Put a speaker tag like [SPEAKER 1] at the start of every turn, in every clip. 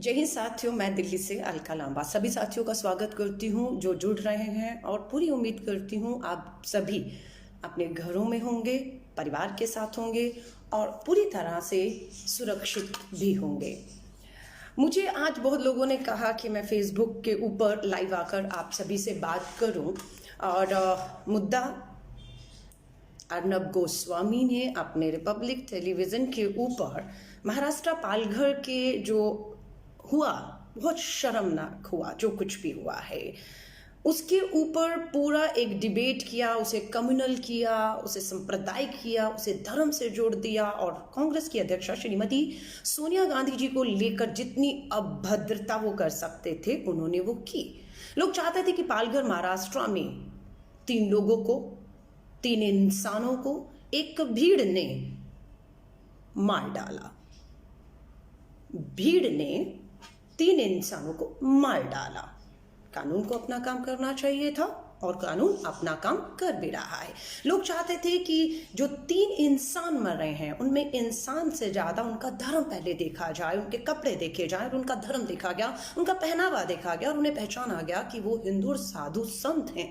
[SPEAKER 1] जय हिंद साथियों, मैं दिल्ली से अलका लांबा सभी साथियों का स्वागत करती हूँ जो जुड़ रहे हैं और पूरी उम्मीद करती हूँ आप सभी अपने घरों में होंगे, परिवार के साथ होंगे और पूरी तरह से सुरक्षित भी होंगे। मुझे आज बहुत लोगों ने कहा कि मैं फेसबुक के ऊपर लाइव आकर आप सभी से बात करूं और मुद्दा अर्नब गोस्वामी ने अपने रिपब्लिक टेलीविज़न के ऊपर महाराष्ट्र पालघर के जो हुआ, बहुत शर्मनाक हुआ जो कुछ भी हुआ है, उसके ऊपर पूरा एक डिबेट किया, उसे कम्युनल किया, उसे सांप्रदायिक किया, उसे धर्म से जोड़ दिया और कांग्रेस की अध्यक्षा श्रीमती सोनिया गांधी जी को लेकर जितनी अभद्रता वो कर सकते थे उन्होंने वो की। लोग चाहते थे कि पालघर महाराष्ट्र में 3 लोगों को, 3 इंसानों को एक भीड़ ने मार डाला। भीड़ ने 3 इंसानों को मार डाला। कानून को अपना काम करना चाहिए था और कानून अपना काम कर भी रहा है। लोग चाहते थे कि जो 3 इंसान मर रहे हैं उनमें इंसान से ज्यादा उनका धर्म पहले देखा जाए, उनके कपड़े देखे जाए और उनका धर्म देखा गया, उनका पहनावा देखा गया और उन्हें पहचाना गया कि वो हिंदू और साधु संत हैं।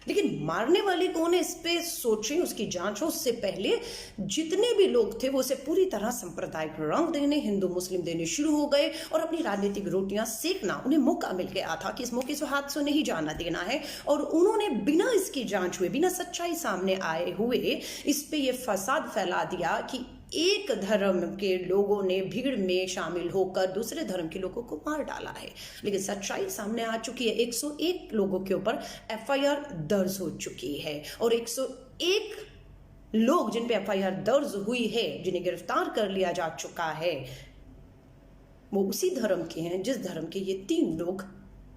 [SPEAKER 1] लेकिन मारने वाले कौन है इस पे सोचें, उसकी जांच हो। उससे पहले जितने भी लोग थे वो उसे पूरी तरह सांप्रदायिक रंग देने, हिंदू मुस्लिम देने शुरू हो गए और अपनी राजनीतिक रोटियां सेकना उन्हें मौका मिल गया था कि इस मौके से हाथ से नहीं जाना देना है। और उन्होंने बिना इसकी जांच हुए, बिना सच्चाई सामने आए हुए इस पे ये फसाद फैला दिया कि एक धर्म के लोगों ने भीड़ में शामिल होकर दूसरे धर्म के लोगों को मार डाला है। लेकिन सच्चाई सामने आ चुकी है। 101 लोगों के ऊपर एफआईआर दर्ज हो चुकी है और 101 लोग जिन पे एफआईआर दर्ज हुई है, जिन्हें गिरफ्तार कर लिया जा चुका है, वो उसी धर्म के हैं जिस धर्म के ये 3 लोग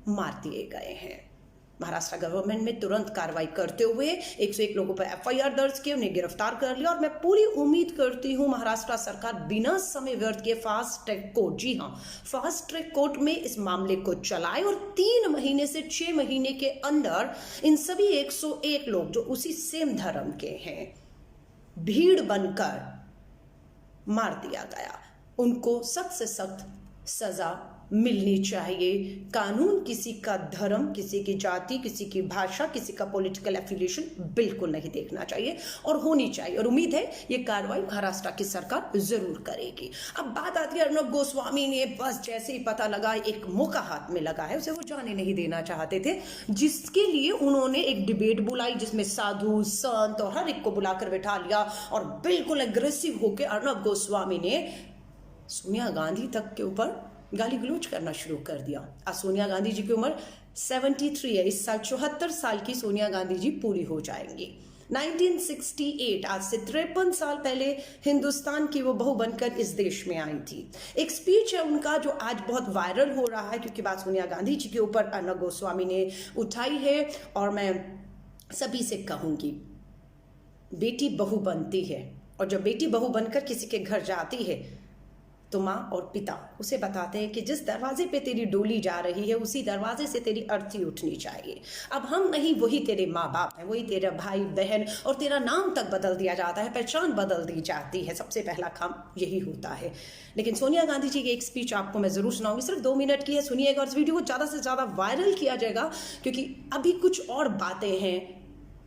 [SPEAKER 1] मार दिए गए हैं। महाराष्ट्र गवर्नमेंट में तुरंत कार्रवाई करते हुए 101 लोगों पर एफआईआर दर्ज किए, उन्हें गिरफ्तार कर लिया और मैं पूरी उम्मीद करती हूं महाराष्ट्र सरकार बिना समय व्यर्थ किए फास्ट ट्रैक कोर्ट, जी हां, फास्ट ट्रैक कोर्ट में इस मामले को चलाए और 3 महीने से 6 महीने के अंदर इन सभी 101 लोग जो उसी सेम धर्म के हैं, भीड़ बनकर मार दिया गया, उनको सख्त से सख्त सजा मिलनी चाहिए। कानून किसी का धर्म, किसी की जाति, किसी की भाषा, किसी का पॉलिटिकल एफिलिएशन बिल्कुल नहीं देखना चाहिए और होनी चाहिए। और उम्मीद है ये कार्रवाई महाराष्ट्र की सरकार जरूर करेगी। अब बात आती है अर्नब गोस्वामी ने बस जैसे ही पता लगा, एक मौका हाथ में लगा है, उसे वो जाने नहीं देना चाहते थे, जिसके लिए उन्होंने एक डिबेट बुलाई जिसमें साधु संत और हर एक को बुलाकर बैठा लिया और बिल्कुल एग्रेसिव होकर अर्नब गोस्वामी ने सोनिया गांधी तक के ऊपर गाली गलौज करना शुरू कर दिया। आज सोनिया गांधी जी की उम्र 73 है। इस साल 74 साल की सोनिया गांधी जी पूरी हो जाएंगी। 1968, आज से 53 साल पहले हिंदुस्तान की वो बहू बनकर इस देश में आई थी। एक स्पीच है उनका जो आज बहुत वायरल हो रहा है क्योंकि बात सोनिया गांधी जी के ऊपर अर्नब गोस्वामी ने उठाई है। और मैं सभी से कहूंगी, बेटी बहू बनती है और जब बेटी बहू बनकर किसी के घर जाती है तो माँ और पिता उसे बताते हैं कि जिस दरवाजे पे तेरी डोली जा रही है उसी दरवाजे से तेरी अर्थी उठनी चाहिए। अब हम नहीं, वही तेरे माँ बाप हैं, वही तेरा भाई बहन और तेरा नाम तक बदल दिया जाता है, पहचान बदल दी जाती है। सबसे पहला काम यही होता है। लेकिन सोनिया गांधी जी की एक स्पीच आपको मैं जरूर सुनाऊंगी, सिर्फ 2 मिनट की है, सुनिएगा और इस वीडियो को ज़्यादा से ज़्यादा वायरल किया जाएगा क्योंकि अभी कुछ और बातें हैं।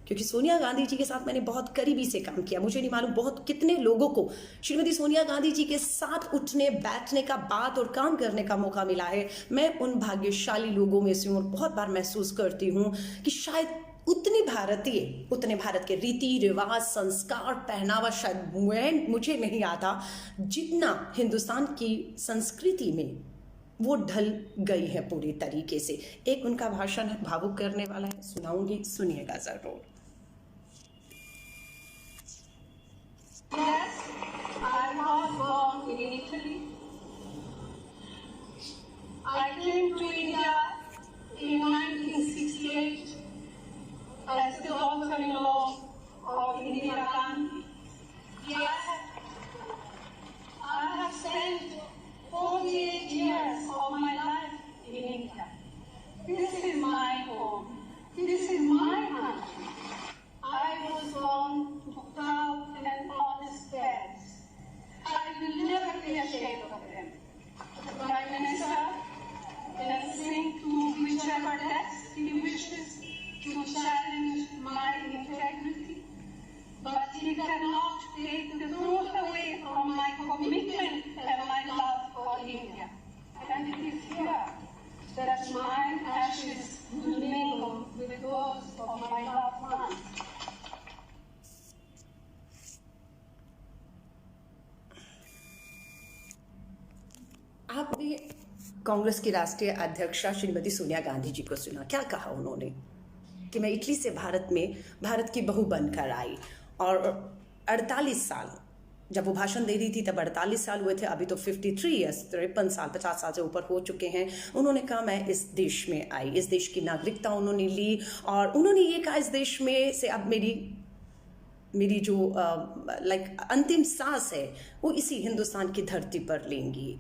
[SPEAKER 1] क्योंकि सोनिया गांधी जी के साथ मैंने बहुत करीबी से काम किया, मुझे नहीं मालूम बहुत कितने लोगों को श्रीमती सोनिया गांधी जी के साथ उठने बैठने का, बात और काम करने का मौका मिला है। मैं उन भाग्यशाली लोगों में से हूँ और बहुत बार महसूस करती हूँ कि शायद उतने भारत के रीति रिवाज, संस्कार, पहनावा शायद मुझे नहीं आता जितना हिंदुस्तान की संस्कृति में वो ढल गई है पूरी तरीके से। एक उनका भाषण है, भावुक करने वाला है, सुनाऊंगी, सुनिएगा जरूर।
[SPEAKER 2] Yes, I was born in Italy. I came to India in 1968 as the daughter-in-law of Indira Gandhi. Yes, I have spent 48 years of my life in India. This is my home. This is my country. She cannot take the truth away from my commitment and my love for India. And it is here that my ashes mingle with those of my loved ones.
[SPEAKER 1] आपने कांग्रेस की राष्ट्रीय अध्यक्षा श्रीमती सोनिया गांधी जी को सुना, क्या कहा उन्होंने कि मैं इटली से भारत में भारत की बहू बनकर आई, और 48 साल जब वो भाषण दे रही थी तब 48 साल हुए थे, अभी तो 53 ईयर्स 53 साल 50 साल से ऊपर हो चुके हैं। उन्होंने कहा मैं इस देश में आई, इस देश की नागरिकता उन्होंने ली, और उन्होंने ये कहा इस देश में से अब मेरी जो अंतिम सांस है वो इसी हिंदुस्तान की धरती पर लेंगी।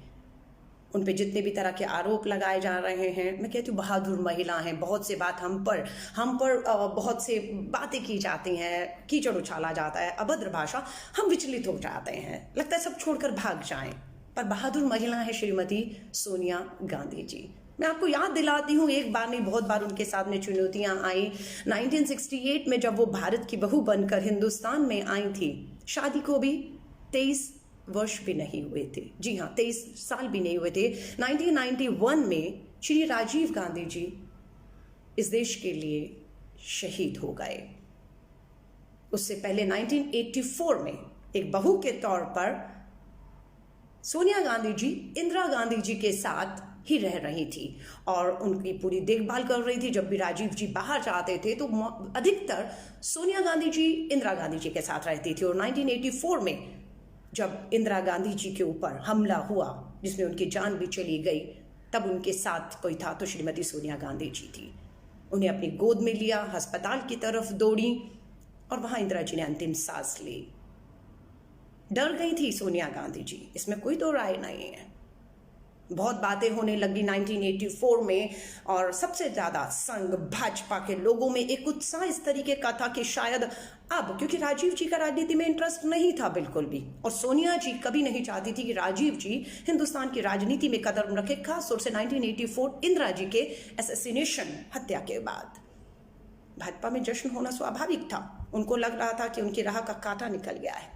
[SPEAKER 1] उन पे जितने भी तरह के आरोप लगाए जा रहे हैं, मैं कहती हूँ बहादुर महिला हैं, बहुत से बात हम पर बहुत से बातें की जाती हैं, कीचड़ उछाला जाता है, अभद्र भाषा, हम विचलित हो जाते हैं, लगता है सब छोड़कर भाग जाएं, पर बहादुर महिला है श्रीमती सोनिया गांधी जी। मैं आपको याद दिलाती हूँ, एक बार नहीं बहुत बार उनके सामने चुनौतियां आई। 1968 में जब वो भारत की बहू बनकर हिंदुस्तान में आई थी, शादी को भी 23 वर्ष भी नहीं हुए थे, जी हाँ 23 साल भी नहीं हुए थे। 1991 में श्री राजीव गांधी जी इस देश के लिए शहीद हो गए। उससे पहले 1984 में एक बहू के तौर पर सोनिया गांधी जी इंदिरा गांधी जी के साथ ही रह रही थी और उनकी पूरी देखभाल कर रही थी। जब भी राजीव जी बाहर जाते थे तो अधिकतर सोनिया गांधी जी इंदिरा गांधी जी के साथ रहती थी। और 1984 में जब इंदिरा गांधी जी के ऊपर हमला हुआ जिसमें उनकी जान भी चली गई, तब उनके साथ कोई था तो श्रीमती सोनिया गांधी जी थी। उन्हें अपनी गोद में लिया, अस्पताल की तरफ दौड़ी और वहां इंदिरा जी ने अंतिम सांस ली। डर गई थी सोनिया गांधी जी, इसमें कोई दो राय नहीं है। बहुत बातें होने लगी 1984 में, और सबसे ज्यादा संघ भाजपा के लोगों में एक उत्साह इस तरीके का था कि शायद अब, क्योंकि राजीव जी का राजनीति में इंटरेस्ट नहीं था बिल्कुल भी, और सोनिया जी कभी नहीं चाहती थी कि राजीव जी हिंदुस्तान की राजनीति में कदम रखे, खासतौर से 1984 इंदिरा जी के असैसिनेशन हत्या के बाद। भाजपा में जश्न होना स्वाभाविक था, उनको लग रहा था कि उनकी राह का कांटा निकल गया है।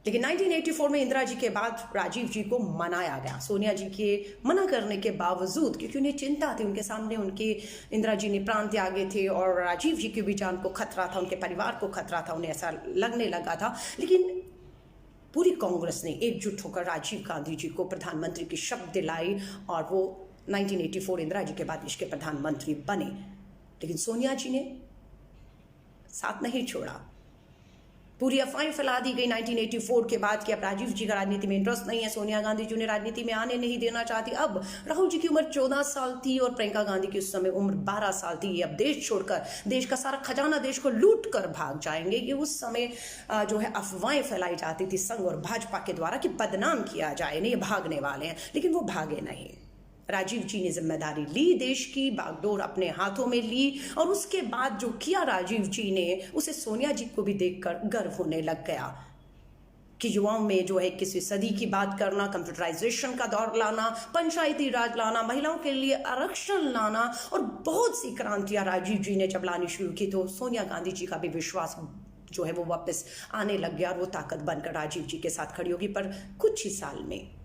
[SPEAKER 1] लेकिन 1984 में इंदिरा जी के बाद राजीव जी को मनाया गया, सोनिया जी के मना करने के बावजूद, क्योंकि उन्हें चिंता थी, उनके सामने उनके इंदिरा जी ने प्राण त्यागे थे और राजीव जी की भी जान को खतरा था, उनके परिवार को खतरा था, उन्हें ऐसा लगने लगा था। लेकिन पूरी कांग्रेस ने एकजुट होकर राजीव गांधी जी को प्रधानमंत्री की शपथ दिलाई और वो 1984 इंदिरा जी के बाद देश के प्रधानमंत्री बने। लेकिन सोनिया जी ने साथ नहीं छोड़ा, पूरी अफवाहें फैला दी गई 1984 के बाद कि अब राजीव जी का राजनीति में इंटरेस्ट नहीं है, सोनिया गांधी जी ने राजनीति में आने नहीं देना चाहती। अब राहुल जी की उम्र 14 साल थी और प्रियंका गांधी की उस समय उम्र 12 साल थी। ये अब देश छोड़कर, देश का सारा खजाना देश को लूट कर भाग जाएंगे। ये उस समय जो है अफवाहें फैलाई जाती थी संघ और भाजपा के द्वारा कि बदनाम किया जाए, नहीं ये भागने वाले हैं, लेकिन वो भागे नहीं। राजीव जी ने जिम्मेदारी ली, देश की बागडोर अपने हाथों में ली, और उसके बाद जो किया राजीव जी ने, उसे सोनिया जी को भी देखकर गर्व होने लग गया कि युवाओं में जो है 21वीं सदी की बात करना, कंप्यूटराइजेशन का दौर लाना, पंचायती राज लाना, महिलाओं के लिए आरक्षण लाना और बहुत सी क्रांतियां राजीव जी ने जब लानी शुरू की तो सोनिया गांधी जी का भी विश्वास जो है वो वापस आने लग गया और वो ताकत बनकर राजीव जी के साथ खड़ी होगी। पर कुछ ही साल में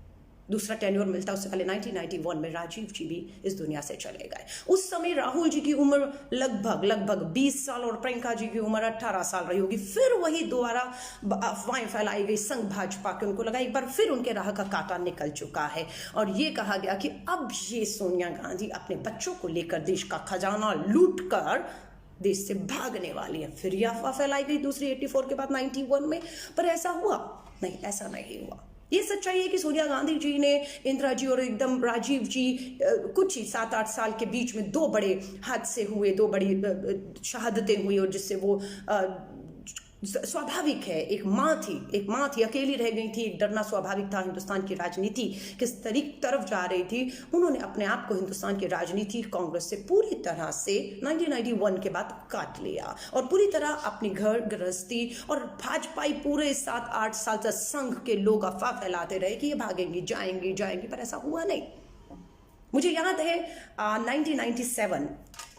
[SPEAKER 1] दूसरा टेन्योर मिलता, उससे पहले 1991 में राजीव जी भी इस दुनिया से चले गए। उस समय राहुल जी की उम्र लगभग 20 साल और प्रियंका जी की उम्र 18 साल रही होगी। फिर वही दोबारा अफवाहें फैलाई गई संघ भाजपा के, उनको लगा एक बार फिर उनके राह का कांटा निकल चुका है और ये कहा गया कि अब ये सोनिया गांधी अपने बच्चों को लेकर देश का खजाना लूट कर देश से भागने वाली है। फिर यह अफवाह फैलाई गई दूसरी 84 के बाद 91 में, पर ऐसा हुआ नहीं, ऐसा नहीं हुआ। ये सच्चाई है कि सोनिया गांधी जी ने इंदिरा जी और एकदम राजीव जी कुछ ही 7-8 साल के बीच में दो बड़े हादसे हुए, दो बड़ी शहादतें हुई और जिससे वो स्वाभाविक है, एक माँ थी, अकेली रह गई थी, एक डरना स्वाभाविक था। हिंदुस्तान की राजनीति किस तरफ जा रही थी, उन्होंने अपने आप को हिंदुस्तान की राजनीति कांग्रेस से पूरी तरह से 1991 के बाद काट लिया और पूरी तरह अपनी घर गृहस्थी और भाजपाई पूरे 7-8 साल तक संघ के लोग अफवाह फैलाते रहे कि ये भागेंगी, जाएंगी, पर ऐसा हुआ नहीं। मुझे याद है 1997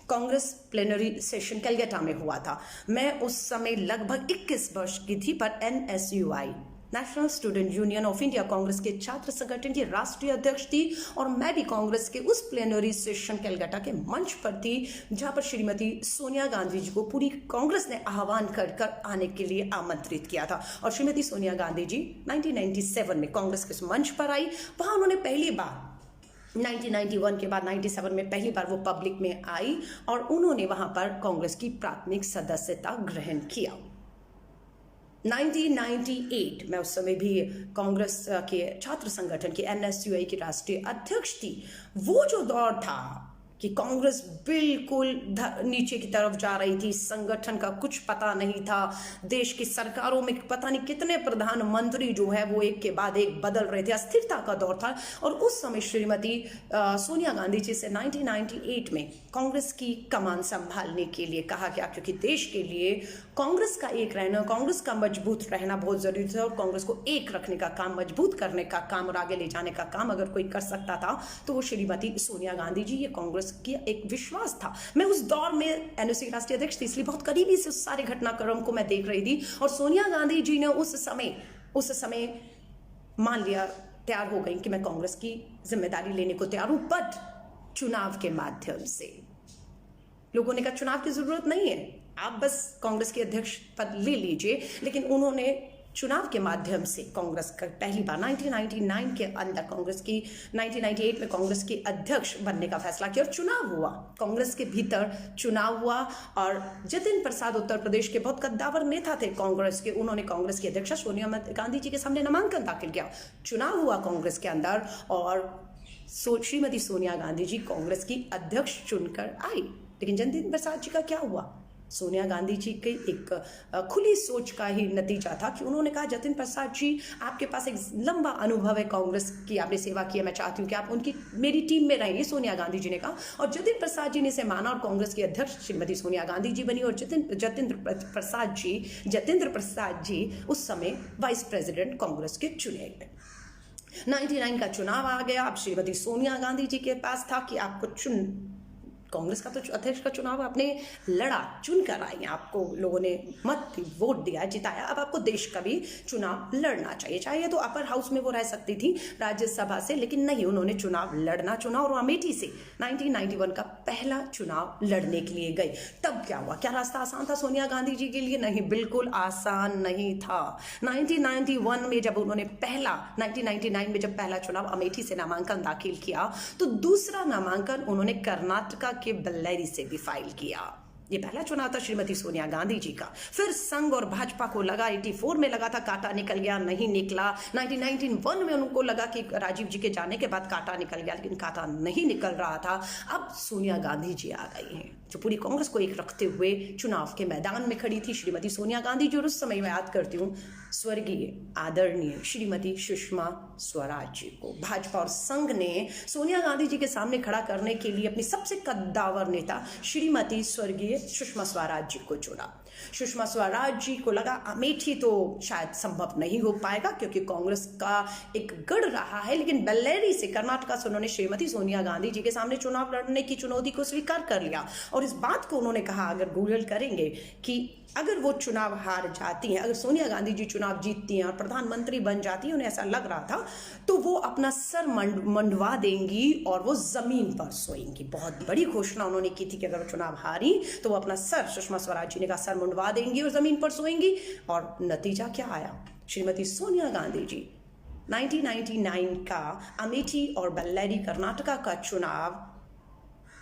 [SPEAKER 1] कांग्रेस प्लेनरी सेशन कलकत्ता में हुआ था। मैं उस समय लगभग 21 वर्ष की थी, पर NSUI national student union of India Congress के छात्र संगठन की राष्ट्रीय अध्यक्ष थी और मैं भी कांग्रेस के उस प्लेनरी सेशन कलकत्ता के मंच पर थी जहां पर श्रीमती सोनिया गांधी जी को पूरी कांग्रेस ने आह्वान कर आने के लिए आमंत्रित किया था। और श्रीमती सोनिया गांधी जी 1997 में कांग्रेस के उस मंच पर आई। वहां उन्होंने पहली बार 1991 के बाद 97 में पहली बार वो पब्लिक में आई और उन्होंने वहां पर कांग्रेस की प्राथमिक सदस्यता ग्रहण किया। 1998 में उस समय भी कांग्रेस के छात्र संगठन की NSUI की राष्ट्रीय अध्यक्ष थी। वो जो दौर था कि कांग्रेस बिल्कुल नीचे की तरफ जा रही थी, संगठन का कुछ पता नहीं था, देश की सरकारों में पता नहीं कितने प्रधानमंत्री जो है वो एक के बाद एक बदल रहे थे, अस्थिरता का दौर था। और उस समय श्रीमती सोनिया गांधी जी से 1998 में कांग्रेस की कमान संभालने के लिए कहा गया, क्योंकि देश के लिए कांग्रेस का एक रहना, कांग्रेस का मजबूत रहना बहुत जरूरी था। और कांग्रेस को एक रखने का काम, मजबूत करने का काम और आगे ले जाने का काम अगर कोई कर सकता था तो वो श्रीमती सोनिया गांधी जी। ये कांग्रेस की एक विश्वास था। मैं उस दौर में NSUI राष्ट्रीय अध्यक्ष थी, इसलिए बहुत करीबी से उस सारे घटनाक्रम को मैं देख रही थी। और सोनिया गांधी जी ने उस समय मान लिया, तैयार हो गई कि मैं कांग्रेस की जिम्मेदारी लेने को तैयार हूं, बट चुनाव के माध्यम से। लोगों ने कहा चुनाव की जरूरत नहीं है, आप बस कांग्रेस के अध्यक्ष पद ले लीजिए। लेकिन उन्होंने चुनाव के माध्यम से कांग्रेस का पहली बार 1999 के अंदर कांग्रेस की 1998 में कांग्रेस के अध्यक्ष बनने का फैसला किया और चुनाव हुआ। कांग्रेस के भीतर चुनाव हुआ और जतिन प्रसाद उत्तर प्रदेश के बहुत कद्दावर नेता थे कांग्रेस के, उन्होंने कांग्रेस की अध्यक्षा सोनिया गांधी जी के सामने नामांकन दाखिल किया। चुनाव हुआ कांग्रेस के अंदर और श्रीमती सोनिया गांधी जी कांग्रेस की अध्यक्ष चुनकर आई। लेकिन जतिन प्रसाद जी का क्या हुआ? सोनिया गांधी जी की एक खुली सोच का ही नतीजा था कि उन्होंने कहा जतिन प्रसाद जी, आपके पास एक लंबा अनुभव है, कांग्रेस की आपने सेवा की है, मैं चाहती हूँ कि आप उनकी मेरी टीम में रहेंगे, सोनिया गांधी जी ने कहा। और जतिन प्रसाद जी ने इसे माना और कांग्रेस की अध्यक्ष श्रीमती सोनिया गांधी जी बनी। और जतिंद्र प्रसाद जी उस समय वाइस प्रेसिडेंट कांग्रेस के चुने गए। 99 का चुनाव आ गया। अब श्रीमती सोनिया गांधी जी के पास था कि आपको कांग्रेस का तो अध्यक्ष का चुनाव आपने लड़ा, चुनकर आई, आपको लोगों ने मत वोट दिया, जिताया, अब आपको देश का भी चुनाव लड़ना चाहिए। चाहे तो अपर हाउस में वो रह सकती थी राज्यसभा से, लेकिन नहीं, उन्होंने चुनाव लड़ना चुना और अमेठी से 1991 का पहला चुनाव लड़ने के लिए गई। तब क्या हुआ? क्या रास्ता आसान था सोनिया गांधी जी के लिए? नहीं, बिल्कुल आसान नहीं था। 1991 में जब उन्होंने 1999 में जब पहला चुनाव अमेठी से नामांकन दाखिल किया तो दूसरा नामांकन उन्होंने कर्नाटका के बल्लैरी से भी फाइल किया। ये पहला चुनाव था श्रीमती सोनिया गांधी जी का। फिर संघ और भाजपा को लगा, 84 में लगा था कांटा निकल गया, नहीं निकला। 1991 में उनको लगा कि राजीव जी के जाने के बाद कांटा निकल गया, लेकिन कांटा नहीं निकल रहा था। अब सोनिया गांधी जी आ गई हैं जो पूरी कांग्रेस को एक रखते हुए चुनाव के मैदान में खड़ी थी। श्रीमती सोनिया गांधी जी, और उस समय मैं याद करती हूँ स्वर्गीय आदरणीय श्रीमती सुषमा स्वराज जी को भाजपा और संघ ने सोनिया गांधी जी के सामने खड़ा करने के लिए अपनी सबसे कद्दावर नेता श्रीमती स्वर्गीय सुषमा स्वराज जी को चुना। सुषमा स्वराज जी को लगा अमेठी तो शायद संभव नहीं हो पाएगा क्योंकि कांग्रेस का एक गढ़ रहा है, लेकिन बेल्लेरी से, कर्नाटका से उन्होंने श्रीमती सोनिया गांधी जी के सामने चुनाव लड़ने की चुनौती को स्वीकार कर लिया। और इस बात को उन्होंने कहा, अगर गूगल करेंगे, कि अगर वो चुनाव हार जाती हैं, अगर सोनिया गांधी जी चुनाव जीतती हैं और प्रधानमंत्री बन जाती हैं, उन्हें ऐसा लग रहा था, तो वो अपना सर मंडवा देंगी और वो जमीन पर सोएंगी। बहुत बड़ी घोषणा उन्होंने की थी कि अगर वो चुनाव हारी तो वो अपना सर, सुषमा स्वराज जी ने कहा, सर मंडवा देंगी और जमीन पर सोएंगी। और नतीजा क्या आया? श्रीमती सोनिया गांधी जी 1999 का अमेठी और बेल्लेरी कर्नाटका का चुनाव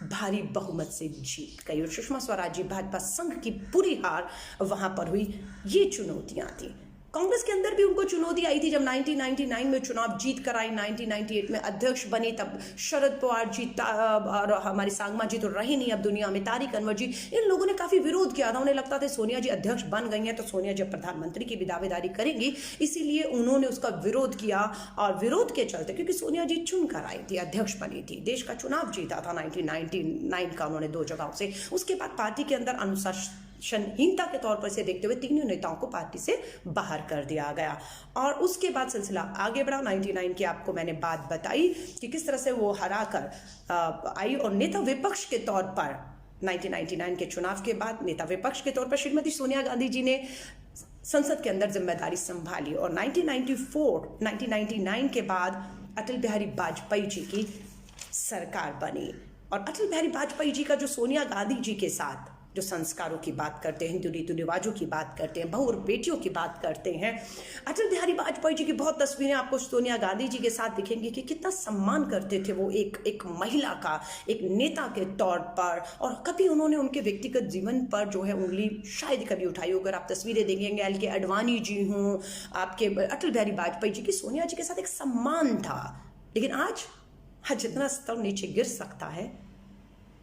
[SPEAKER 1] भारी बहुमत से जीत गई और सुषमा स्वराज जी भाजपा संघ की पूरी हार वहां पर हुई। ये चुनौतियां थी। कांग्रेस के अंदर भी उनको चुनौती आई थी जब 1999 में चुनाव जीत कर आई, 1998 में अध्यक्ष बनी, तब शरद पवार जी और हमारी सांगमा जी तो रही नहीं अब दुनिया में, तारिक अनवर जी, इन लोगों ने काफी विरोध किया था। उन्हें लगता था सोनिया जी अध्यक्ष बन गई हैं तो सोनिया जी प्रधानमंत्री की भी दावेदारी करेंगी, इसीलिए उन्होंने उसका विरोध किया। और विरोध के चलते, क्योंकि सोनिया जी चुनकर आई थी, अध्यक्ष बनी थी, देश का चुनाव जीता था 1999 का उन्होंने 2 जगहों से, उसके बाद पार्टी के अंदर अनुशासनहीनता के तौर पर से देखते हुए तीनों नेताओं को पार्टी से बाहर कर दिया गया। और उसके बाद सिलसिला आगे बढ़ा। 99 की आपको मैंने बात बताई कि किस तरह से वो हरा कर आई और नेता विपक्ष के तौर पर 1999 के चुनाव के बाद नेता विपक्ष के तौर पर श्रीमती सोनिया गांधी जी ने संसद के अंदर जिम्मेदारी संभाली और 1999 के बाद अटल बिहारी वाजपेयी जी की सरकार बनी। और अटल बिहारी वाजपेयी जी का जो सोनिया गांधी जी के साथ जो संस्कारों की बात करते हैं, हिंदू रीति रिवाजों की बात करते हैं, बहू और बेटियों की बात करते हैं, अटल बिहारी वाजपेयी जी की बहुत तस्वीरें आपको सोनिया गांधी जी के साथ दिखेंगी कि कितना सम्मान करते थे वो एक महिला का, एक नेता के तौर पर। और कभी उन्होंने उनके व्यक्तिगत जीवन पर जो है उंगली शायद कभी उठाई हो। अगर आप तस्वीरें देखेंगे, एल के अडवाणी जी हों, आपके अटल बिहारी वाजपेयी जी की सोनिया जी के साथ एक सम्मान था। लेकिन आज जितना स्तर नीचे गिर सकता है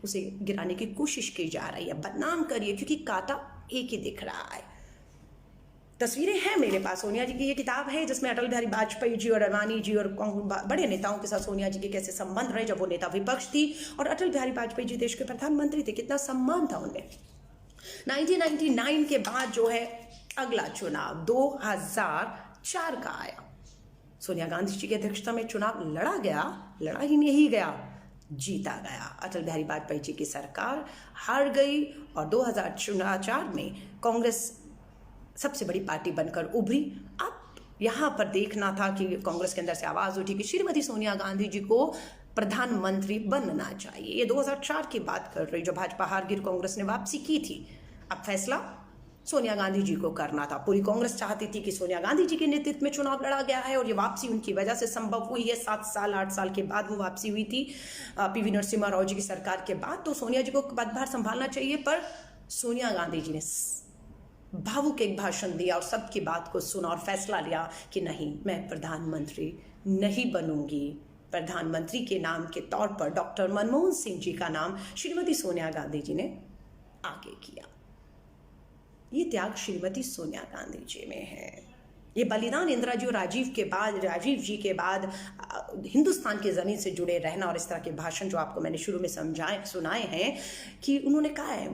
[SPEAKER 1] उसे गिराने की कोशिश की जा रही है, बदनाम करिए, क्योंकि कांटा एक ही दिख रहा है। तस्वीरें हैं मेरे पास सोनिया जी की, ये किताब है जिसमें अटल बिहारी वाजपेयी जी और अडवाणी जी और बड़े नेताओं के साथ सोनिया जी के कैसे संबंध रहे जब वो नेता विपक्ष थी और अटल बिहारी वाजपेयी जी देश के प्रधानमंत्री थे, कितना सम्मान था उन्हें। 1999 के बाद जो है अगला चुनाव 2004 का आया। सोनिया गांधी जी की अध्यक्षता में चुनाव लड़ा ही नहीं गया, जीता गया। अटल बिहारी वाजपेयी जी की सरकार हार गई और 2004 में कांग्रेस सबसे बड़ी पार्टी बनकर उभरी। अब यहाँ पर देखना था कि कांग्रेस के अंदर से आवाज उठी कि श्रीमती सोनिया गांधी जी को प्रधानमंत्री बनना चाहिए। ये 2004 की बात कर रही, जो भाजपा हार गिर कांग्रेस ने वापसी की थी। अब फैसला सोनिया गांधी जी को करना था। पूरी कांग्रेस चाहती थी कि सोनिया गांधी जी के नेतृत्व में चुनाव लड़ा गया है और ये वापसी उनकी वजह से संभव हुई है। 8 साल के बाद वो वापसी हुई थी पीवी नरसिम्हा राव जी की सरकार के बाद। तो सोनिया जी को पदभार संभालना चाहिए, पर सोनिया गांधी जी ने भावुक एक भाषण दिया और सबकी बात को सुना और फैसला लिया कि नहीं, मैं प्रधानमंत्री नहीं बनूंगी। प्रधानमंत्री के नाम के तौर पर डॉक्टर मनमोहन सिंह जी का नाम श्रीमती सोनिया गांधी जी ने आगे किया। ये त्याग श्रीमती सोनिया गांधी जी में है। ये बलिदान इंदिरा जी और राजीव जी के बाद हिंदुस्तान की ज़मीन से जुड़े रहना और इस तरह के भाषण जो आपको मैंने शुरू में सुनाए हैं कि उन्होंने कहा है,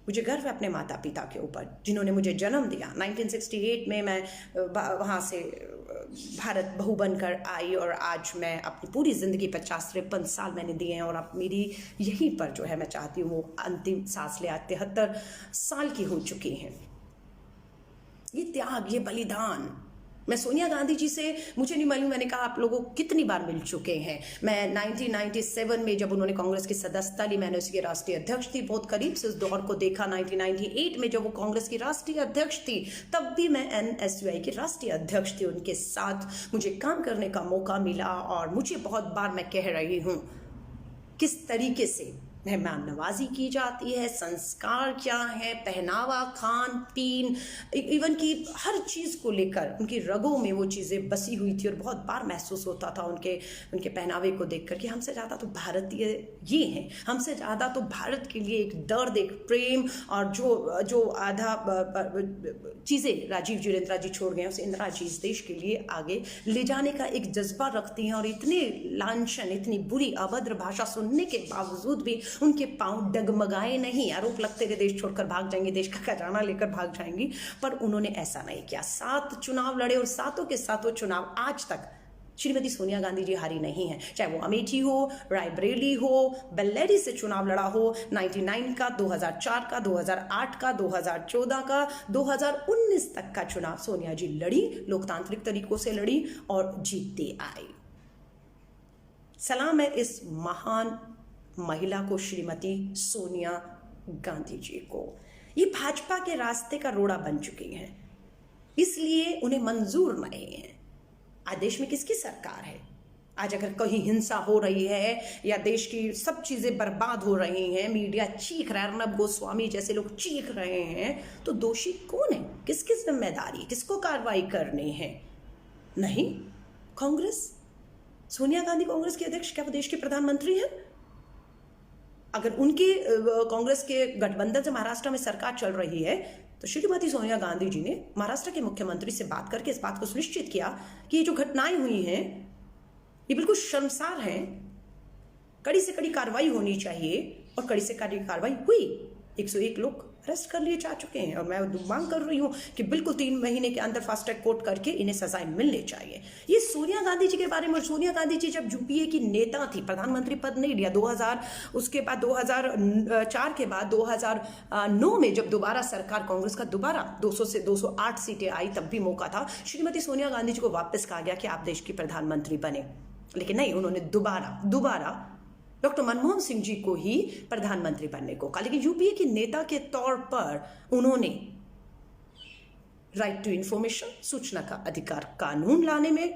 [SPEAKER 1] मुझे गर्व है अपने माता पिता के ऊपर जिन्होंने मुझे जन्म दिया। 1968 में मैं वहाँ से भारत बहू बनकर आई और आज मैं अपनी पूरी ज़िंदगी 50-53 साल मैंने दिए हैं और अब मेरी यहीं पर जो है मैं चाहती हूँ वो अंतिम सांस ले। 73 साल की हो चुकी हैं। ये त्याग, ये बलिदान, मैं सोनिया गांधी जी से मुझे नहीं मालूम, मैंने कहा आप लोगों को कितनी बार मिल चुके हैं। मैं 1997 में जब उन्होंने कांग्रेस की सदस्यता ली, मैंने उसकी राष्ट्रीय अध्यक्ष थी, बहुत करीब से उस दौर को देखा। 1998 में जब वो कांग्रेस की राष्ट्रीय अध्यक्ष थी तब भी मैं NSUI की राष्ट्रीय अध्यक्ष थी। उनके साथ मुझे काम करने का मौका मिला और मुझे बहुत बार मैं कह रही हूँ किस तरीके से मेहमान नवाजी की जाती है, संस्कार क्या है, पहनावा, खान पीन, इवन की हर चीज़ को लेकर उनकी रगों में वो चीज़ें बसी हुई थी। और बहुत बार महसूस होता था उनके पहनावे को देखकर कि हमसे ज़्यादा तो भारतीय ये हैं, हमसे ज़्यादा तो भारत के लिए एक दर्द, एक प्रेम और जो आधा चीज़ें राजीव जी और इंदिरा जी छोड़ गए, उस इंदिरा जी इस देश के लिए आगे ले जाने का एक जज्बा रखती हैं। और इतने लांछन, इतनी बुरी अभद्र भाषा सुनने के बावजूद भी उनके पांव डगमगाए नहीं। आरोप लगते थे देश छोड़कर भाग जाएंगी, देश का खजाना लेकर भाग जाएंगी, पर उन्होंने ऐसा नहीं किया। 7 चुनाव लड़े और 7 के 7 चुनाव आज तक श्रीमती सोनिया गांधी जी हारी नहीं है। चाहे वो अमेठी हो, रायबरेली हो, बेल्लेरी से चुनाव लड़ा हो, 99 का, 2004 का, 2008 का, 2014 का, 2019 तक का चुनाव सोनिया जी लड़ी, लोकतांत्रिक तरीकों से लड़ी और जीतती आई। सलाम है इस महान महिला को, श्रीमती सोनिया गांधी जी को। ये भाजपा के रास्ते का रोड़ा बन चुकी हैं, इसलिए उन्हें मंजूर नहीं है। आज देश में किसकी सरकार है? आज अगर कहीं हिंसा हो रही है या देश की सब चीजें बर्बाद हो रही हैं, मीडिया चीख रहा है, अर्नब गोस्वामी जैसे लोग चीख रहे हैं, तो दोषी कौन है? किसकी जिम्मेदारी, किसको कार्रवाई करनी है? नहीं, कांग्रेस। सोनिया गांधी कांग्रेस के अध्यक्ष, क्या वो देश के प्रधानमंत्री हैं? अगर उनके कांग्रेस के गठबंधन से महाराष्ट्र में सरकार चल रही है तो श्रीमती सोनिया गांधी जी ने महाराष्ट्र के मुख्यमंत्री से बात करके इस बात को सुनिश्चित किया कि ये जो घटनाएं हुई हैं ये बिल्कुल शर्मसार हैं, कड़ी से कड़ी कार्रवाई होनी चाहिए। और कड़ी से कड़ी कार्रवाई हुई। 101 लोग अरेस्ट कर लिए जा चुके हैं और मैं मांग कर रही हूँ कि बिल्कुल 3 महीने के अंदर फास्ट ट्रैक कोर्ट करके इन्हें सजाएं मिलने चाहिए। ये सोनिया गांधी जी के बारे में। सोनिया गांधी जी जब यूपीए की नेता थी, प्रधानमंत्री पद नहीं लिया 2000, उसके बाद 2004 के बाद 2009 में जब दोबारा सरकार कांग्रेस का दोबारा 200 से 208 सीटें आई, तब भी मौका था, श्रीमती सोनिया गांधी जी को वापस कहा गया कि आप देश की प्रधानमंत्री बने, लेकिन नहीं, उन्होंने दोबारा डॉक्टर मनमोहन सिंह जी को ही प्रधानमंत्री बनने को कहा। लेकिन यूपीए के नेता के तौर पर उन्होंने राइट टू इंफॉर्मेशन, सूचना का अधिकार कानून लाने में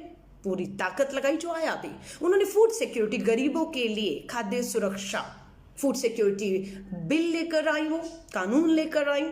[SPEAKER 1] पूरी ताकत लगाई जो आया भी। उन्होंने फूड सिक्योरिटी, गरीबों के लिए खाद्य सुरक्षा, फूड सिक्योरिटी बिल लेकर आई, वो कानून लेकर आई।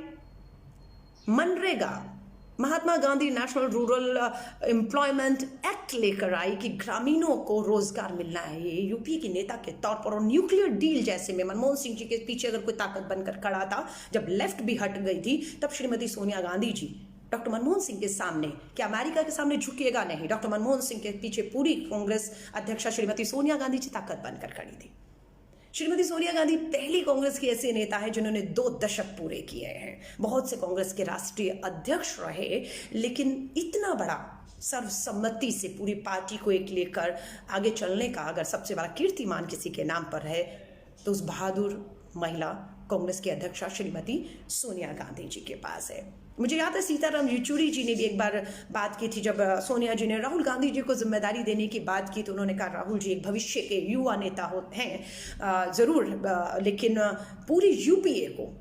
[SPEAKER 1] मनरेगा, Mahatma Gandhi national rural employment act लेकर आई कि ग्रामीणों को रोजगार मिलना है। ये यूपी के नेता के तौर पर। और न्यूक्लियर डील जैसे में मनमोहन सिंह जी के पीछे अगर कोई ताकत बनकर खड़ा था, जब लेफ्ट भी हट गई थी, तब श्रीमती सोनिया गांधी जी डॉक्टर मनमोहन सिंह के सामने, क्या अमेरिका के सामने झुकेगा? नहीं, डॉक्टर मनमोहन सिंह के पीछे पूरी कांग्रेस अध्यक्षा श्रीमती सोनिया गांधी जी ताकत बनकर खड़ी थी। श्रीमती सोनिया गांधी पहली कांग्रेस की ऐसे नेता है जिन्होंने 2 दशक पूरे किए हैं। बहुत से कांग्रेस के राष्ट्रीय अध्यक्ष रहे, लेकिन इतना बड़ा सर्वसम्मति से पूरी पार्टी को एक लेकर आगे चलने का अगर सबसे बड़ा कीर्तिमान किसी के नाम पर है तो उस बहादुर महिला कांग्रेस की अध्यक्षा श्रीमती सोनिया गांधी जी के पास है। मुझे याद है सीताराम येचुरी जी ने भी एक बार बात की थी, जब सोनिया जी ने राहुल गांधी जी को जिम्मेदारी देने की बात की तो उन्होंने कहा राहुल जी एक भविष्य के युवा नेता होते हैं ज़रूर, लेकिन पूरी यूपीए को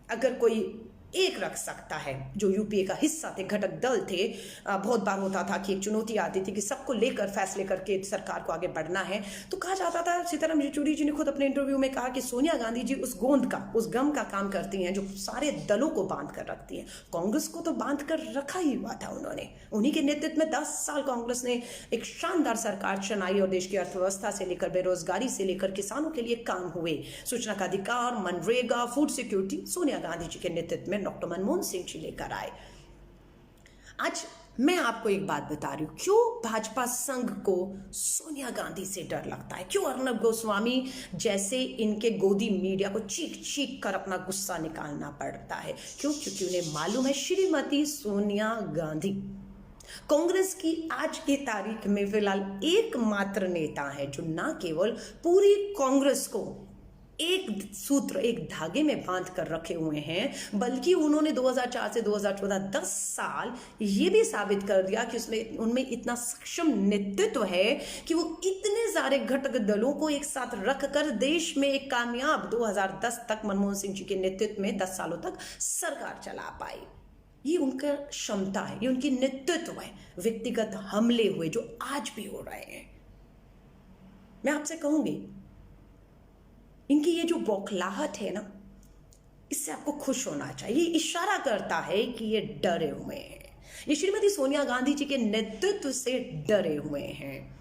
[SPEAKER 1] अगर कोई एक रख सकता है, जो यूपीए का हिस्सा थे, घटक दल थे, बहुत बार होता था कि एक चुनौती आती थी कि सबको लेकर फैसले करके सरकार को आगे बढ़ना है, तो कहा जाता था, सीताराम येचुरी जी ने खुद अपने इंटरव्यू में कहा कि सोनिया गांधी जी उस गोंद का, उस गम का काम करती हैं जो सारे दलों को बांध कर रखती हैं। कांग्रेस को तो बांध कर रखा ही हुआ था उन्होंने। उन्हीं के नेतृत्व में 10 साल कांग्रेस ने एक शानदार सरकार चलाई और देश की अर्थव्यवस्था से लेकर बेरोजगारी से लेकर किसानों के लिए काम हुए। सूचना का अधिकार, मनरेगा, फूड सिक्योरिटी सोनिया गांधी जी के नेतृत्व में डॉक्टर मनमोहन सिंह जी लेकर आए। आज मैं आपको एक बात बता रही हूं, क्यों भाजपा संघ को सोनिया गांधी से डर लगता है, क्यों अर्नब गोस्वामी जैसे इनके गोदी मीडिया को चीख चीख कर अपना गुस्सा निकालना पड़ता है। क्यों? क्योंकि उन्हें मालूम है श्रीमती सोनिया गांधी कांग्रेस की आज की तारीख में फिलहाल एकमात्र नेता है जो न केवल पूरी कांग्रेस को एक सूत्र, एक धागे में बांध कर रखे हुए हैं, बल्कि उन्होंने 2004 से 2014 10 साल ये भी साबित कर दिया कि उनमें इतना सक्षम नेतृत्व है कि वो इतने सारे घटक दलों को एक साथ रखकर देश में एक कामयाब 2010 तक मनमोहन सिंह जी के नेतृत्व में 10 सालों तक सरकार चला पाई। ये उनका क्षमता है, ये उनकी नेतृत्व है। व्यक्तिगत हमले हुए जो आज भी हो रहे हैं, मैं आपसे कहूंगी इनकी ये जो बौखलाहट है ना, इससे आपको खुश होना चाहिए। इशारा करता है कि ये डरे हुए हैं, ये श्रीमती सोनिया गांधी जी के नेतृत्व से डरे हुए हैं।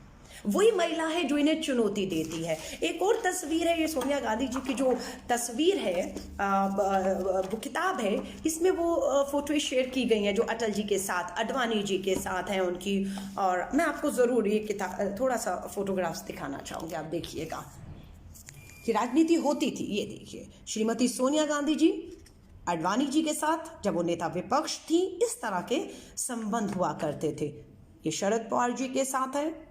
[SPEAKER 1] वही महिला है जो इन्हें चुनौती देती है। एक और तस्वीर है, ये सोनिया गांधी जी की जो तस्वीर है, वो किताब है, इसमें वो फोटो शेयर की गई हैं जो अटल जी के साथ, अडवाणी जी के साथ हैं उनकी। और मैं आपको ज़रूर ये किताब थोड़ा सा फोटोग्राफ्स दिखाना चाहूँगी, आप देखिएगा कि राजनीति होती थी। ये देखिए श्रीमती सोनिया गांधी जी अडवाणी जी के साथ, जब वो नेता विपक्ष थी, इस तरह के संबंध हुआ करते थे। ये शरद पवार जी के साथ है,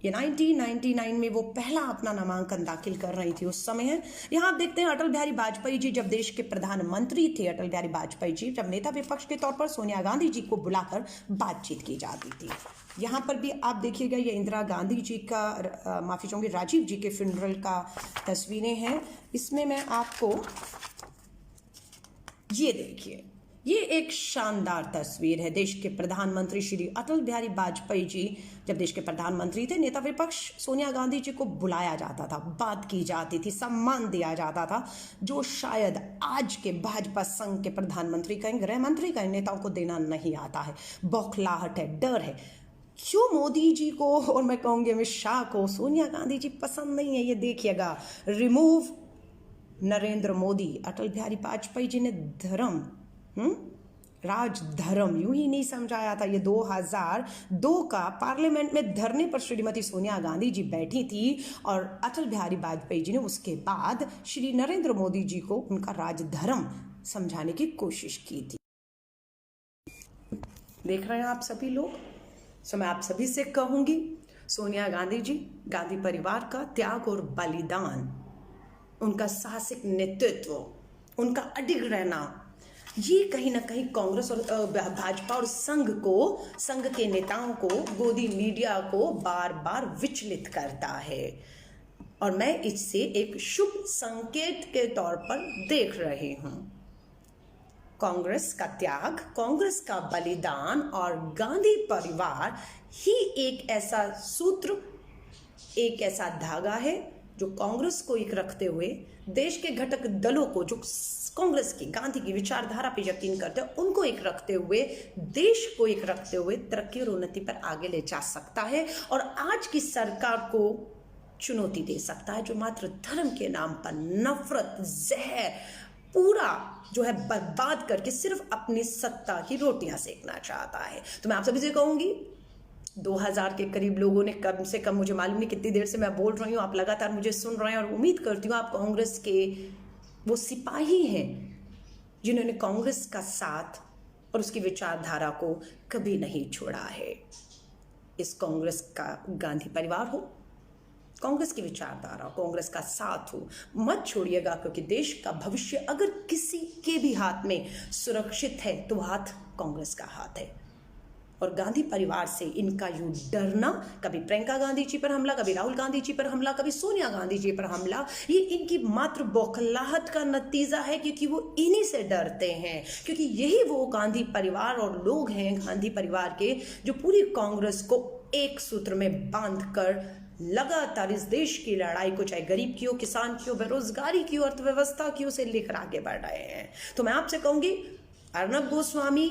[SPEAKER 1] ये 1999 में वो पहला अपना नामांकन दाखिल कर रही थी उस समय है। यहाँ आप देखते हैं अटल बिहारी वाजपेयी जी जब देश के प्रधानमंत्री थे, अटल बिहारी वाजपेयी जी जब नेता विपक्ष के तौर पर सोनिया गांधी जी को बुलाकर बातचीत की जाती थी। यहाँ पर भी आप देखिएगा, ये इंदिरा गांधी जी का, माफ़ी चाहूँगी, राजीव जी के फ्यूनरल का तस्वीरें हैं। इसमें मैं आपको ये देखिए, ये एक शानदार तस्वीर है। देश के प्रधानमंत्री श्री अटल बिहारी वाजपेयी जी जब देश के प्रधानमंत्री थे, नेता विपक्ष सोनिया गांधी जी को बुलाया जाता था, बात की जाती थी, सम्मान दिया जाता था, जो शायद आज के भाजपा संघ के प्रधानमंत्री कहें, गृह मंत्री कहें, नेताओं को देना नहीं आता है। बौखलाहट है, डर है। क्यों मोदी जी को और मैं कहूँगी अमित शाह को सोनिया गांधी जी पसंद नहीं है, ये देखिएगा। रिमूव नरेंद्र मोदी। अटल बिहारी वाजपेयी जी ने धर्म, राज धर्म यूं ही नहीं समझाया था। ये 2002 का पार्लियामेंट में धरने पर श्रीमती सोनिया गांधी जी बैठी थी और अटल बिहारी वाजपेयी जी ने उसके बाद श्री नरेंद्र मोदी जी को उनका राजधर्म समझाने की कोशिश की थी। देख रहे हैं आप सभी लोग। सो मैं आप सभी से कहूंगी, सोनिया गांधी जी, गांधी परिवार का त्याग और बलिदान, उनका साहसिक नेतृत्व, उनका अडिग रहना, ये कहीं ना कहीं कांग्रेस और भाजपा और संघ के नेताओं को, गोदी मीडिया को बार बार विचलित करता है और मैं इससे एक शुभ संकेत के तौर पर देख रही हूं। कांग्रेस का त्याग, कांग्रेस का बलिदान और गांधी परिवार ही एक ऐसा सूत्र, एक ऐसा धागा है जो कांग्रेस को एक रखते हुए, देश के घटक दलों को जो कांग्रेस की, गांधी की विचारधारा पर यकीन करते हैं, उनको एक रखते हुए, देश को एक रखते हुए तरक्की और उन्नति पर आगे ले जा सकता है और आज की सरकार को चुनौती दे सकता है जो मात्र धर्म के नाम पर नफरत, जहर पूरा जो है बर्बाद करके सिर्फ अपनी सत्ता की रोटियां सेकना चाहता है। तो मैं आप सभी से कहूंगी, 2000 के करीब लोगों ने, कम से कम मुझे मालूम नहीं कितनी देर से मैं बोल रही हूँ, आप लगातार मुझे सुन रहे हैं और उम्मीद करती हूँ आप कांग्रेस के वो सिपाही हैं जिन्होंने कांग्रेस का साथ और उसकी विचारधारा को कभी नहीं छोड़ा है। इस कांग्रेस का गांधी परिवार हो, कांग्रेस की विचारधारा, कांग्रेस का साथ हो, मत छोड़िएगा, क्योंकि देश का भविष्य अगर किसी के भी हाथ में सुरक्षित है तो हाथ कांग्रेस का हाथ है। और गांधी परिवार से इनका यूं डरना, कभी प्रियंका गांधी जी पर हमला, कभी राहुल गांधी जी पर हमला, कभी सोनिया गांधी जी पर हमला, ये इनकी मात्र बौखलाहट का नतीजा है, क्योंकि वो इन्हीं से डरते हैं, क्योंकि यही वो गांधी परिवार और लोग हैं, गांधी परिवार के, जो पूरी कांग्रेस को एक सूत्र में बांधकर लगातार इस देश की लड़ाई को, चाहे गरीब की हो, किसान की हो, बेरोजगारी की हो, अर्थव्यवस्था की हो, से लेकर आगे बढ़ रहे हैं। तो मैं आपसे कहूंगी, अर्नब गोस्वामी,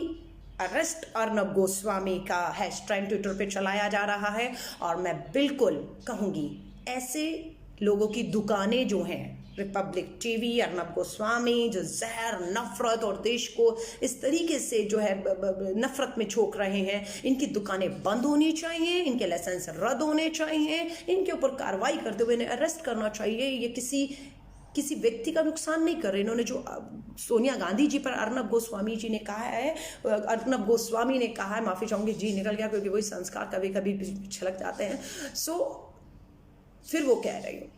[SPEAKER 1] अरेस्ट अर्नब गोस्वामी का हैशटैग ट्विटर पे चलाया जा रहा है और मैं बिल्कुल कहूंगी, ऐसे लोगों की दुकानें जो हैं, रिपब्लिक टीवी, अर्नब गोस्वामी, जो जहर, नफरत और देश को इस तरीके से जो है नफरत में झोंक रहे हैं, इनकी दुकानें बंद होनी चाहिए, इनके लाइसेंस रद्द होने चाहिए, इनके ऊपर कार्रवाई करते हुए इन्हें अरेस्ट करना चाहिए। ये किसी व्यक्ति का नुकसान नहीं कर रहे। इन्होंने जो सोनिया गांधी जी पर अर्नब गोस्वामी जी ने कहा है, अर्नब गोस्वामी ने कहा है, माफी चाहूंगी जी निकल गया क्योंकि वही संस्कार कभी कभी छलक जाते हैं। फिर वो कह रही हूँ,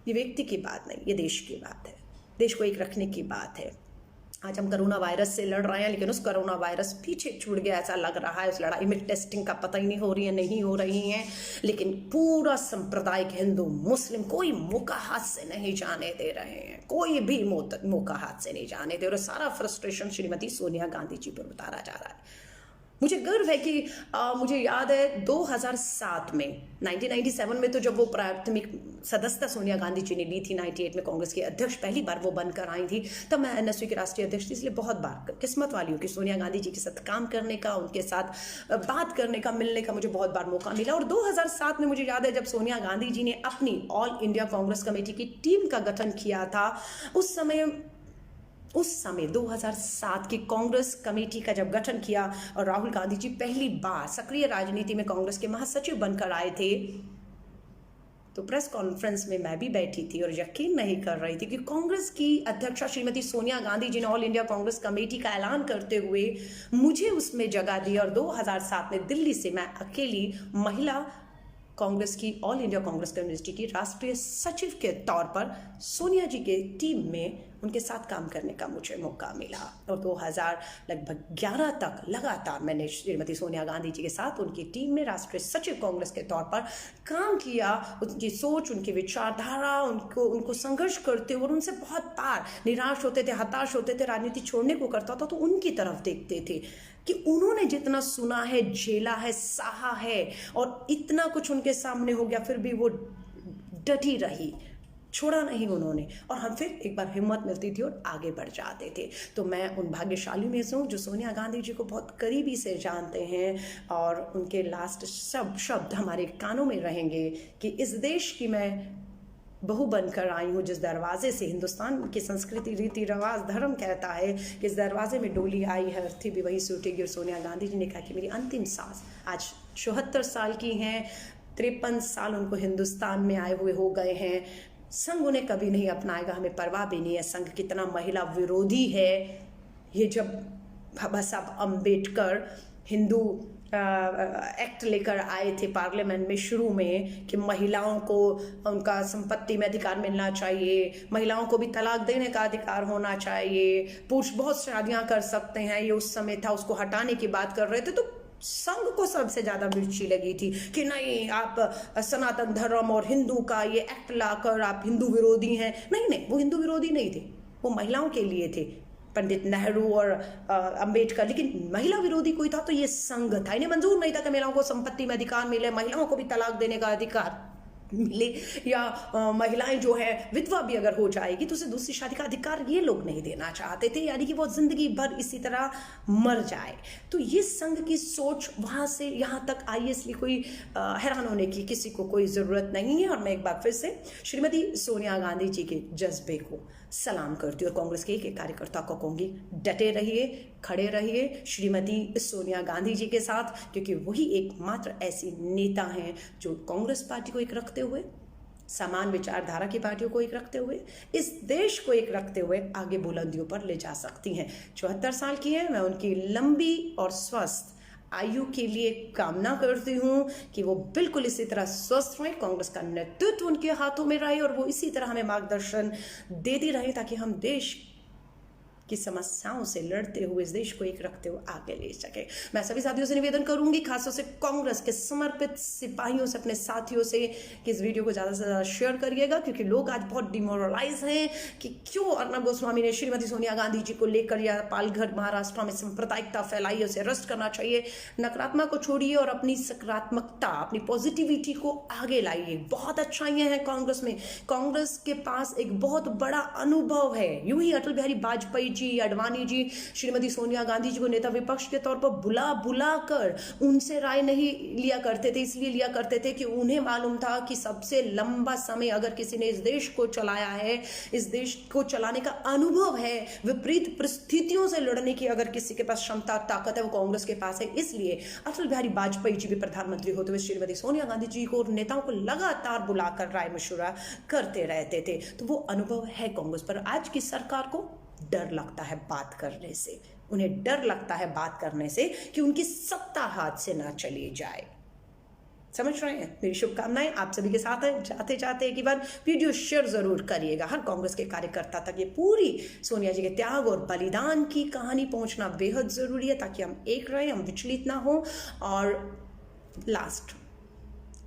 [SPEAKER 1] ये व्यक्ति की बात नहीं, ये देश की बात है, देश को एक रखने की बात है। आज हम कोरोना वायरस से लड़ रहे हैं, लेकिन उस कोरोना वायरस पीछे छूट गया ऐसा लग रहा है। उस लड़ाई में टेस्टिंग का पता ही नहीं हो रही है, लेकिन पूरा सांप्रदायिक हिंदू मुस्लिम कोई मौका हाथ से नहीं जाने दे रहे हैं, कोई भी मौका हाथ से नहीं जाने दे रहे। सारा फ्रस्ट्रेशन श्रीमती सोनिया गांधी जी पर उतारा जा रहा है। मुझे गर्व है कि मुझे याद है 2007 में, 1997 में तो जब वो प्राथमिक सदस्यता सोनिया गांधी जी ने ली थी, 98 में कांग्रेस की अध्यक्ष पहली बार वो बनकर आई थी, तब मैं एनएसयू की राष्ट्रीय अध्यक्ष थी। इसलिए बहुत बार किस्मत वाली हूँ कि सोनिया गांधी जी के साथ काम करने का, उनके साथ बात करने का, मिलने का मुझे बहुत बार मौका मिला। और 2007 में मुझे याद है जब सोनिया गांधी जी ने अपनी ऑल इंडिया कांग्रेस कमेटी की टीम का गठन किया था, उस समय 2007 की कांग्रेस कमेटी का जब गठन किया और राहुल गांधी जी पहली बार सक्रिय राजनीति में कांग्रेस के महासचिव बनकर आए थे, तो प्रेस कॉन्फ्रेंस में मैं भी बैठी थी और यकीन नहीं कर रही थी कि कांग्रेस की अध्यक्षा श्रीमती सोनिया गांधी जी ने ऑल इंडिया कांग्रेस कमेटी का ऐलान करते हुए मुझे उसमें जगह दी। और 2007 में दिल्ली से मैं अकेली महिला कांग्रेस की, ऑल इंडिया कांग्रेस कमेटी की राष्ट्रीय सचिव के तौर पर सोनिया जी के टीम में उनके साथ काम करने का मुझे मौका मिला। और 2011 तक लगातार मैंने श्रीमती सोनिया गांधी जी के साथ उनकी टीम में राष्ट्रीय सचिव कांग्रेस के तौर पर काम किया। उनकी सोच, उनकी विचारधारा, उनको संघर्ष करते और उनसे बहुत बार निराश होते थे, हताश होते थे, राजनीति छोड़ने को करता था तो उनकी तरफ देखते थे कि उन्होंने जितना सुना है, झेला है, सहा है और इतना कुछ उनके सामने हो गया, फिर भी वो डटी रही, छोड़ा नहीं उन्होंने, और हम फिर एक बार हिम्मत मिलती थी और आगे बढ़ जाते थे। तो मैं उन भाग्यशाली में से हूँ जो सोनिया गांधी जी को बहुत करीबी से जानते हैं और उनके लास्ट शब्द हमारे कानों में रहेंगे कि इस देश की मैं बहू बनकर आई हूँ, जिस दरवाजे से हिंदुस्तान की संस्कृति, रीति रिवाज, धर्म कहता है कि इस दरवाजे में डोली आई है, अर्थी भी वही सूटेगी। और सोनिया गांधी जी ने कहा कि मेरी अंतिम सांस, आज 74 साल की हैं, 53 साल उनको हिंदुस्तान में आए हुए हो गए हैं, संघ उन्हें कभी नहीं अपनाएगा, हमें परवाह भी नहीं है संघ कितना महिला विरोधी है। ये जब बाबा साहब अम्बेडकर हिंदू एक्ट लेकर आए थे पार्लियामेंट में शुरू में कि महिलाओं को उनका संपत्ति में अधिकार मिलना चाहिए, महिलाओं को भी तलाक देने का अधिकार होना चाहिए, पुरुष बहुत शादियां कर सकते हैं, ये उस समय था, उसको हटाने की बात कर रहे थे, तो संघ को सबसे ज्यादा मिर्ची लगी थी कि नहीं आप सनातन धर्म और हिंदू का ये एक्ट लाकर आप हिंदू विरोधी हैं। नहीं, वो हिंदू विरोधी नहीं थे, वो महिलाओं के लिए थे, पंडित नेहरू और अंबेडकर। लेकिन महिला विरोधी कोई था तो ये संघ था। इन्हें मंजूर नहीं था कि महिलाओं को संपत्ति में अधिकार मिले, महिलाओं को भी तलाक देने का अधिकार मिले, या महिलाएं जो है विधवा भी अगर हो जाएगी तो उसे दूसरी शादी का अधिकार ये लोग नहीं देना चाहते थे, यानी कि वो जिंदगी भर इसी तरह मर जाए। तो ये संघ की सोच वहां से यहां तक आई, इसलिए कोई हैरान होने की किसी को कोई जरूरत नहीं है। और मैं एक बार फिर से श्रीमती सोनिया गांधी जी के जज्बे को सलाम करती हूँ और कांग्रेस के एक कार्यकर्ता को कहूंगी, डटे रहिए, खड़े रहिए श्रीमती सोनिया गांधी जी के साथ, क्योंकि वही एकमात्र ऐसी नेता हैं जो कांग्रेस पार्टी को एक रखते हुए, समान विचारधारा की पार्टियों को एक रखते हुए, इस देश को एक रखते हुए आगे बुलंदियों पर ले जा सकती हैं। 74 साल की है, मैं उनकी लंबी और स्वस्थ आयु के लिए कामना करती हूँ कि वो बिल्कुल इसी तरह स्वस्थ रहें, कांग्रेस का नेतृत्व उनके हाथों में रहे और वो इसी तरह हमें मार्गदर्शन देती रहे ताकि हम देश की समस्याओं से लड़ते हुए इस देश को एक रखते हुए आगे ले सके। मैं सभी साथियों से निवेदन करूंगी, खासतौर से कांग्रेस के समर्पित सिपाहियों से, अपने साथियों से, कि इस वीडियो को ज़्यादा से ज़्यादा शेयर करिएगा, क्योंकि लोग आज बहुत डिमोरलाइज हैं कि क्यों अर्नब गोस्वामी ने श्रीमती सोनिया गांधी जी को लेकर या पालघर महाराष्ट्र में सांप्रदायिकता फैलाई, उसे अरेस्ट करना चाहिए। नकारात्मक को छोड़िए और अपनी सकारात्मकता, अपनी पॉजिटिविटी को आगे लाइए। बहुत अच्छाइयाँ हैं कांग्रेस में, कांग्रेस के पास एक बहुत बड़ा अनुभव है। यूं ही अटल बिहारी वाजपेयी जी, अडवाणी जी श्रीमती सोनिया गांधी जी को नेता विपक्ष के तौर पर बुला कर उनसे राय नहीं लिया करते थे, इसलिए लिया करते थे कि उन्हें मालूम था कि सबसे लंबा समय अगर किसी ने इस देश को चलाया है, इस देश को चलाने का अनुभव है, विपरीत परिस्थितियों से लड़ने की अगर किसी के पास क्षमता ताकत है वो कांग्रेस के पास है। इसलिए अटल बिहारी वाजपेयी जी भी प्रधानमंत्री होते हुए श्रीमती सोनिया गांधी जी को और नेताओं को लगातार बुलाकर राय मशुरा करते रहते थे। तो वो अनुभव है कांग्रेस पर। आज की सरकार को डर लगता है बात करने से, उन्हें डर लगता है बात करने से कि उनकी सत्ता हाथ से ना चली जाए। समझ रहे हैं? मेरी शुभकामनाएं आप सभी के साथ है। जाते जाते एक बार वीडियो शेयर जरूर करिएगा, हर कांग्रेस के कार्यकर्ता तक ये पूरी सोनिया जी के त्याग और बलिदान की कहानी पहुंचना बेहद जरूरी है, ताकि हम एक रहें, हम विचलित ना हो। और लास्ट,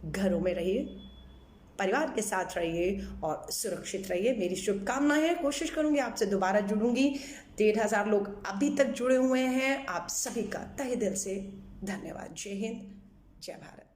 [SPEAKER 1] घरों में रहिए, परिवार के साथ रहिए और सुरक्षित रहिए। मेरी शुभकामनाएं है। कोशिश करूंगी आपसे दोबारा जुड़ूंगी। 1,500 लोग अभी तक जुड़े हुए हैं। आप सभी का तहे दिल से धन्यवाद। जय हिंद, जय भारत।